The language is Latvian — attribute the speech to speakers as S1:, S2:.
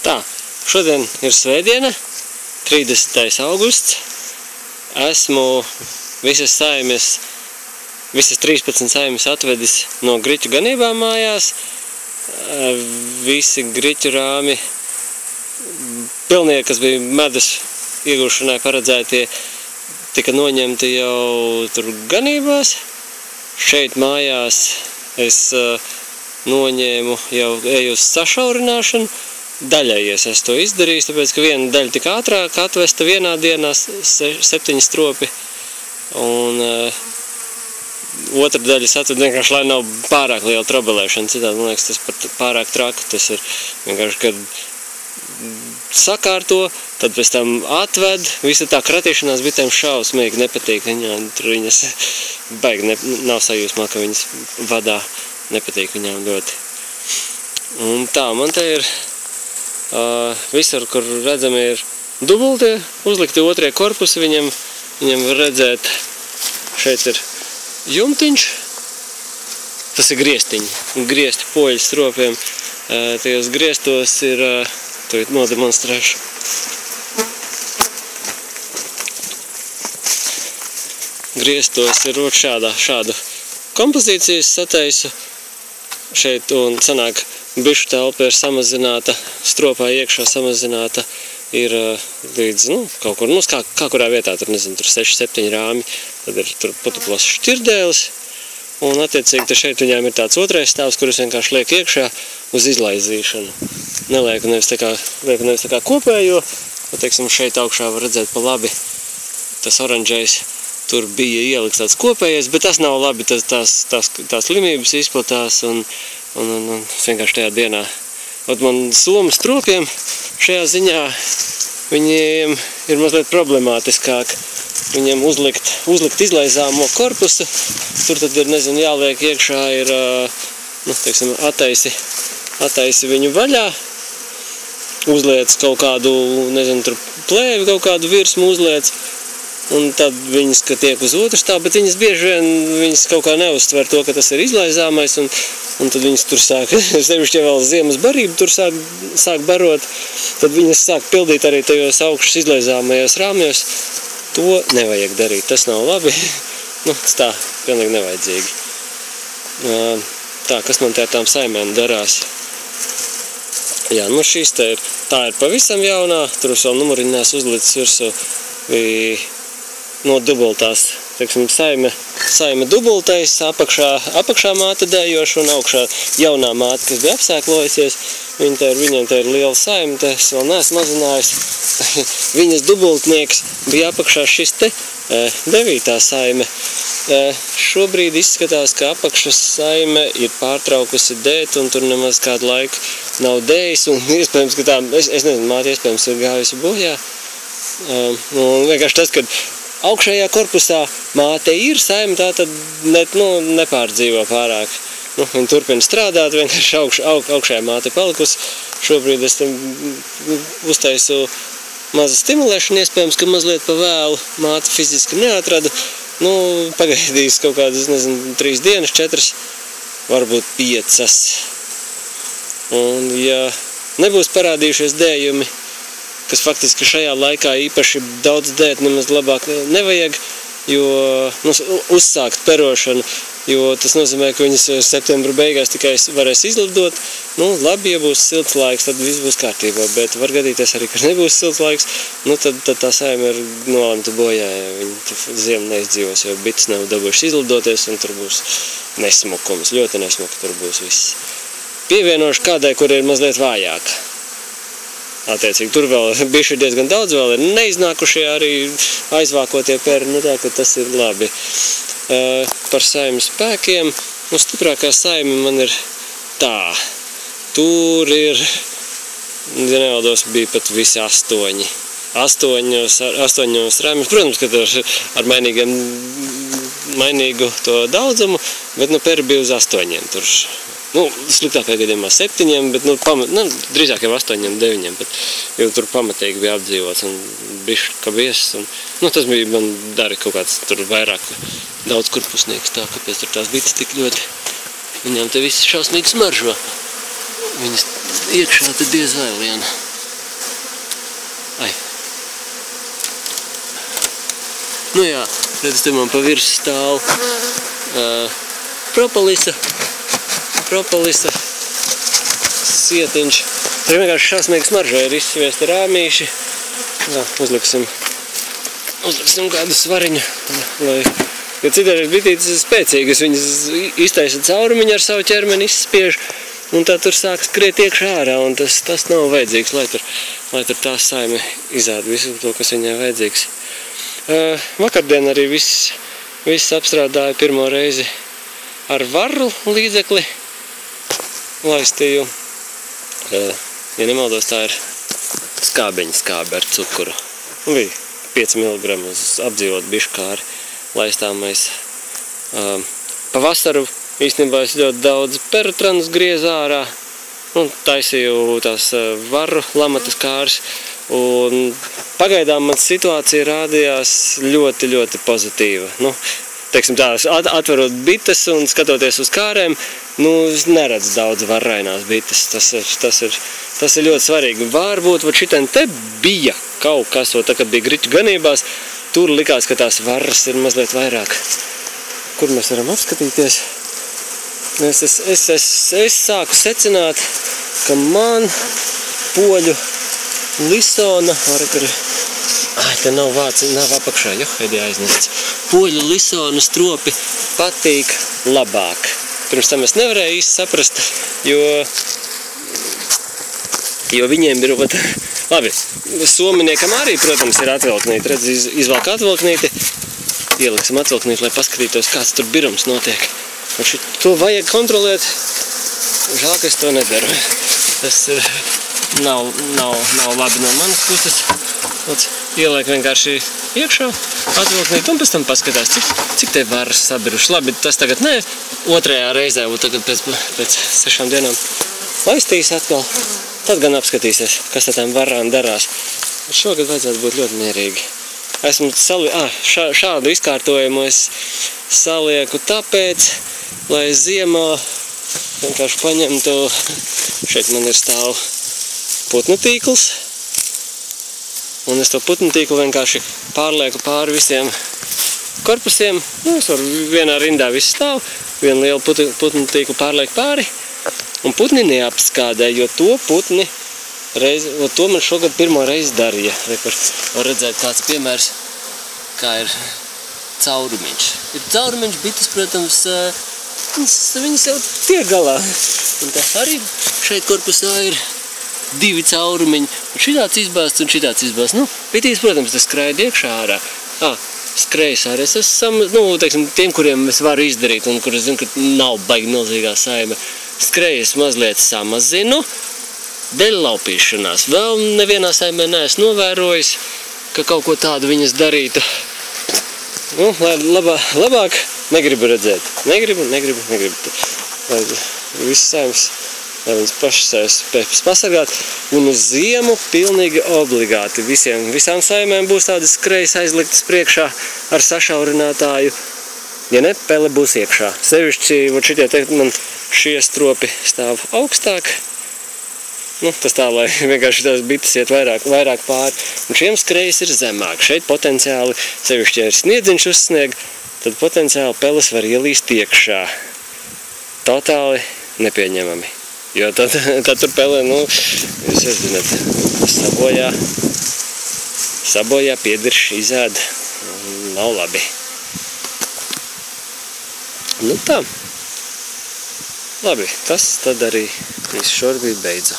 S1: Tā, šodien ir svētdiena, 30. augusts. Esmu visas 13 saimes atvedis no griķu ganībām mājās. Visi griķu rāmi, pilnie, kas bija medus iegūšanai paredzētie, tika noņemti jau tur ganībās. Šeit mājās es noņēmu jau eju uz sašaurināšanu. Daļējies es to izdarīju, tāpēc, ka viena daļa tika ātrāk atvesta vienā dienā 7 stropi, un otra daļa es atvedu vienkārši, lai nav pārāk liela trobelēšana. Citādi, man liekas, tas pat pārāk traki. Tas ir vienkārši, kad sakārto, tad pēc tam atved. Visa tā kratīšanās bitēm šausmīgi nepatīk. Viņas baigi nav sajūsmā, ka viņas vadā nepatīk viņām ļoti. Un tā, man te ir visur, kur redzami ir dubultie, uzlikti otrie korpusi, viņam var redzēt, šeit ir jumtiņš, tas ir griestiņi, griesti poļu stropiem, tajos griestos ir, to nodemonstrēšu. Griestos ir šādu kompozīcijas sataisu šeit, un sanāk, bišu telpa ir samazināta, stropā iekšā samazināta ir līdz, kaut kur, kā kurā vietā, tur, nezinu, tur 6-7 rāmi, tad ir tur putuplos šķirdēlis, un attiecīgi te šeit viņām ir tāds otrais stāvs, kurus vienkārši liek iekšā uz izlaizīšanu. Nelieku nevis tā kā kopējo, teiksim, šeit augšā var redzēt pa labi, tas oranžais, tur bija ielikts tāds kopējais, bet tas nav labi, tās slimības izplatās, un vienkārši tajā dienā. Man somu stropiem šajā ziņā viņiem ir mazliet problemātiskāk. Viņiem uzlikt izlaizāmo korpusu, tur tad ir, nezinu, jāliek iekšā ir, teiksim, ataisi viņu vaļā, uzliec kaut kādu, nezinu, tur plēvi kaut kādu virsmu uzliec, un tad viņas, ka tiek uz otru stāvu, bet viņas bieži vien kaut kā neuztver to, ka tas ir izlaizāmais, un tad viņas tur sāk, sevišķi, ja vēl ziemas barību tur sāk barot, tad viņas sāk pildīt arī tajos augšas izlaizāmajos rāmjos. To nevajag darīt, tas nav labi. Tas tā, pilnīgi nevajadzīgi. Tā, kas man te ar tām saimēm darās? Jā, šīs te ir, tā ir pavisam jaunā, tur vēl numuriņās uzlicis virsū, no dubultās, teiksim, saime dubultais, apakšā māte dējoša un augšā jaunā māte, kas bija apsēklojusies. Viņiem te ir liela saime, te es vēl neesmu mazinājis. Viņas dubultnieks bija apakšā šis te 9. saime. Šobrīd izskatās, ka apakšas saime ir pārtraukusi dēt, un tur nemaz kādu laiku nav dējis, un iespējams, ka tā, es nezinu, māte iespējams ir gājusi bojā. Un vienkārši tas, kad augšējā korpusā māte ir saime, tā tad nepārdzīvo pārāk. Viņa turpina strādāt, vienkārši augšējā māte palikusi. Šobrīd es tam uztaisu mazu stimulēšanu, iespējams, ka mazliet pa vēlu māte fiziski neatrada. Pagaidīs kaut kādas, nezinu, 3 dienas, 4, varbūt 5. Un ja nebūs parādījušies dējumi, kas faktiski šajā laikā īpaši daudz dēt nemaz labāk nevajag, jo uzsākt perošanu, jo tas nozīmē, ka viņas septembra beigās tikai varēs izlidot. Labi, ja būs silts laiks, tad viss būs kārtībā, bet var gadīties arī, ka nebūs silts laiks, tad tā saime ir nolemta bojā, ja viņi ziemu neizdzīvos, jo bites nav dabūjuši izlidoties, un tur būs nesmukums, ļoti nesmuki tur būs viss. Pievienošu kādai, kur ir mazliet vājāka. Attiecīgi, tur vēl bijuši diezgan daudz, vēl ir neiznākušie arī aizvākotie peri, tā, ka tas ir labi. Par saimi spēkiem, stiprākā saime man ir tā. Tur ir, ja nevaldos, bija pat visi 8. 8 rāmjus. Protams, ka tur ar mainīgu to daudzumu, bet peri bija uz 8. Tur. Sliktākajā gadījumā 7, bet drīzāk jau 8, 9, bet jau tur pamatīgi bija apdzīvots un bišķi kā viesis. Tas bija man dara kaut kāds tur vairāk daudz kurpusnieks, tā, kāpēc tur tās bites tik ļoti. Viņām te viss šausmīgi smaržo. Viņas iekšā te diez vai liena. Nu jā, redz, te man pa virsu stāv propalisa sietiņš. Tur vienkārši šausmīgi smaržo ir izsviesti rāmīši. Jā, uzliksim kādu svariņu, lai... Jo citreiz bitītes ir spēcīgas, viņas iztaisa caurumiņu ar savu ķermeni, izspiež, un tā tur sāk skriet iekšā ārā, un tas nav vajadzīgs, lai tur tā saime izēd visu to, kas viņai vajadzīgs. Vakardien arī viss apstrādāja pirmo reizi ar varru līdzekli laistīju. Ja nemaldos, tā ir skābeņa skābe ar cukuru. Un bija 5 mg uz apdzīvot biškāri laistāmais. Pa vasaru īstenībā es ļoti daudz perutranus griezu ārā un taisīju tās varru lamatas kārs. Un pagaidām man situācija rādījās ļoti, ļoti pozitīva. Nu, teiksim tā, atverot bites un skatoties uz kārēm, nu, neredz daudz varrainās bites. Tas ir ļoti svarīgi. Varbūt šitien te bija kaut kas, tā kad bija griķu ganībās, tur likās, ka tās varras ir mazliet vairāk. Kur mēs varam apskatīties? Es sāku secināt, ka man poļu lisona, te nav vārds, nav apakšā, Heidi aiznests. Poļu lisona stropi patīk labāk. Pirms tam es nevarēju īsti saprast, jo viņiem ir, labi, sominiekam arī, protams, ir atvilknīti. Redz, izvalk atvilknīti, ieliksim atvilknīti, lai paskatītos, kāds tur birums notiek. Un to vajag kontrolēt. Žēl, ka es to nedaru. Tas nav labi no manas puses. Ieliek vienkārši iekšā atvilknīti un pēc tam paskatās, cik te varas sabiruši. Labi, tas tagad ne, otrajā reizē, un tagad pēc 6 dienām laistīs atkal. Tad gan apskatīsies, kas ar tām varrām darās. Šogad vajadzētu būt ļoti mierīgi. Esmu šādu izkārtojumu es salieku tāpēc, lai ziemā vienkārši paņemtu, šeit man ir stāv putnu tīkls, un es to putnu tīklu vienkārši pārlieku pāri visiem korpusiem. Nu, es varu vienā rindā viss stāv, vienu lielu putnu tīklu pārlieku pāri, un putni neapskādē, jo to man šogad pirmo reizi darīja. Var redzēt kāds piemērs, kā ir caurumiņš. Ir caurumiņš, bites, protams, viņas jau tiek galā. Un tā arī šeit korpusā ir 2 caurumiņi. Un šitāds izbāsts un šitāds izbāsts. Nu, bitīs, protams, tas skraida iekšā ārā. Skrejas ārā. Es esmu, teiksim, tiem, kuriem es varu izdarīt un kur es zinu, ka nav baigi milzīgā saime. Skrejas mazliet samazinu, dēļ laupīšanās. Vēl nevienā saimē neesmu novērojis, ka kaut ko tādu viņas darītu. Nu, lai labāk negribu redzēt. Negribu. Lai viss saimes, lai viņas pašas spējas pasargāt. Un uz ziemu pilnīgi obligāti. Visām saimēm būs tādas skrejas aizliktas priekšā ar sašaurinātāju. Ja ne, pele būs iekšā. Sevišķi, šitie te man šie stropi stāv augstāk. Nu, tas tā, lai vienkārši tās bites iet vairāk pāri. Un šiem skrejas ir zemāk. Šeit potenciāli, sevišķi, ja ir sniedziņš uzsnieg, tad potenciāli peles var ielīst iekšā. Totāli nepieņemami. Jo tad tur pele, jūs zināt, sabojā, piedirš, izēd. Nav labi. Nu tā. Labi, tas tad arī visu šobrīd beidzu.